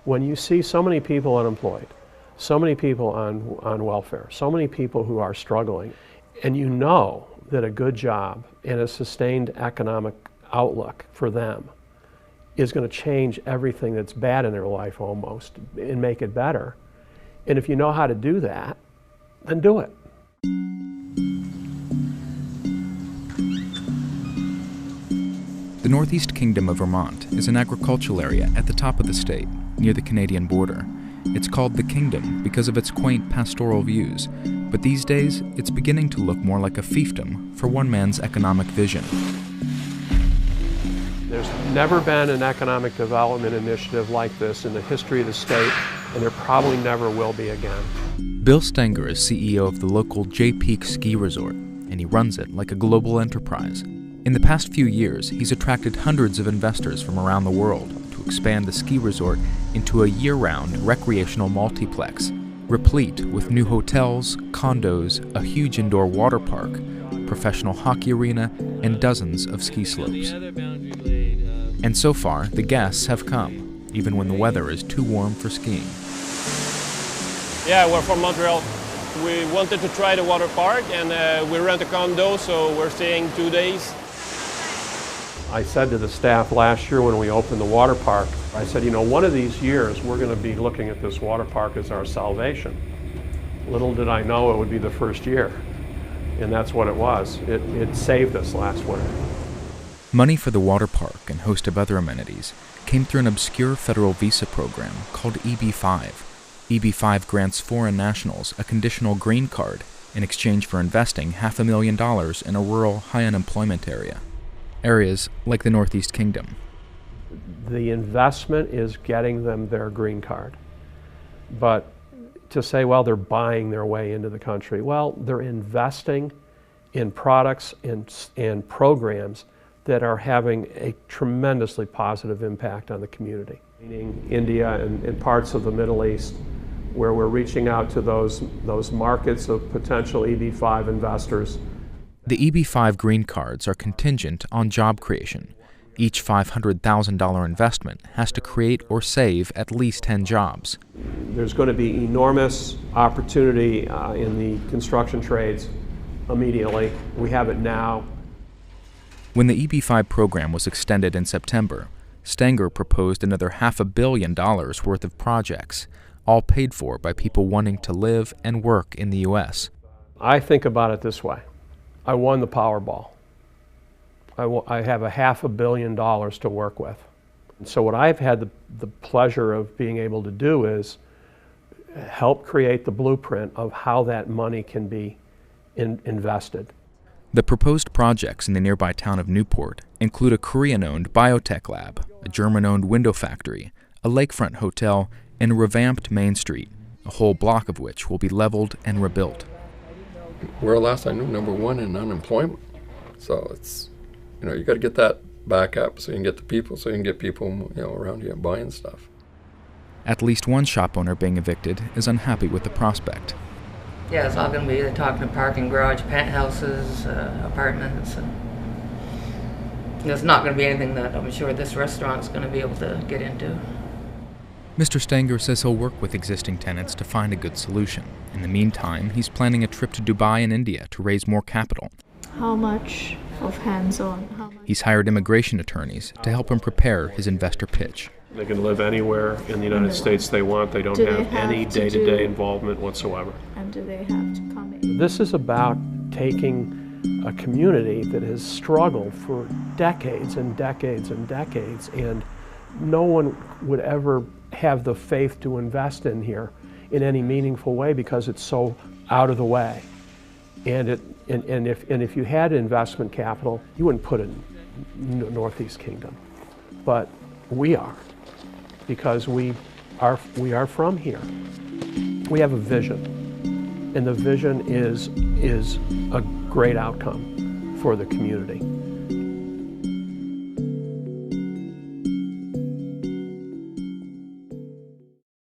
When you see so many people unemployed, so many people on welfare, so many people who are struggling, and you know that a good job and a sustained economic outlook for them is going to change everything that's bad in their life almost and make it better. And if you know how to do that, then do it. The Northeast Kingdom of Vermont is an agricultural area at the top of the state, near the Canadian border. It's called the Kingdom because of its quaint pastoral views, but these days it's beginning to look more like a fiefdom for one man's economic vision. There's never been an economic development initiative like this in the history of the state, and there probably never will be again. Bill Stenger is CEO of the local Jay Peak ski resort, and he runs it like a global enterprise. In the past few years, he's attracted hundreds of investors from around the world to expand the ski resort into a year-round recreational multiplex, replete with new hotels, condos, a huge indoor water park, professional hockey arena, and dozens of ski slopes. And so far, the guests have come, even when the weather is too warm for skiing. Yeah, we're from Montreal. We wanted to try the water park, and we rent a condo, so we're staying 2 days. I said to the staff last year when we opened the water park, I said, you know, one of these years we're going to be looking at this water park as our salvation. Little did I know it would be the first year, and that's what it was. It saved us last winter. Money for the water park and a host of other amenities came through an obscure federal visa program called EB-5. EB-5 grants foreign nationals a conditional green card in exchange for investing $500,000 in a rural, high unemployment area. Areas like the Northeast Kingdom. The investment is getting them their green card. But to say, well, they're buying their way into the country, well, they're investing in products and programs that are having a tremendously positive impact on the community. Meaning India and parts of the Middle East, where we're reaching out to those markets of potential EB-5 investors. The EB-5 green cards are contingent on job creation. Each $500,000 investment has to create or save at least 10 jobs. There's going to be enormous opportunity in the construction trades immediately. We have it now. When the EB-5 program was extended in September, Stenger proposed another $500 million worth of projects, all paid for by people wanting to live and work in the U.S. I think about it this way. I won the Powerball. I have $500 million to work with. And so what I've had the pleasure of being able to do is help create the blueprint of how that money can be invested. The proposed projects in the nearby town of Newport include a Korean-owned biotech lab, a German-owned window factory, a lakefront hotel, and a revamped Main Street, a whole block of which will be leveled and rebuilt. We're, last I knew, #1 in unemployment. So it's, you know, you got to get that back up so you can get the people, so you can get people, you know, around here buying stuff. At least one shop owner being evicted is unhappy with the prospect. Yeah, it's all going to be, they're talking parking garage, penthouses, apartments. And it's not going to be anything that I'm sure this restaurant's going to be able to get into. Mr. Stenger says he'll work with existing tenants to find a good solution. In the meantime, he's planning a trip to Dubai and India to raise more capital. How much of hands-on? He's hired immigration attorneys to help him prepare his investor pitch. They can live anywhere in the United States they want. They don't have any day-to-day involvement whatsoever. And do they have to come in? This is about taking a community that has struggled for decades and decades and decades, and no one would ever have the faith to invest in here in any meaningful way because it's so out of the way. And if you had investment capital, you wouldn't put it in the Northeast Kingdom. But we are, because we are from here. We have a vision, and the vision is a great outcome for the community.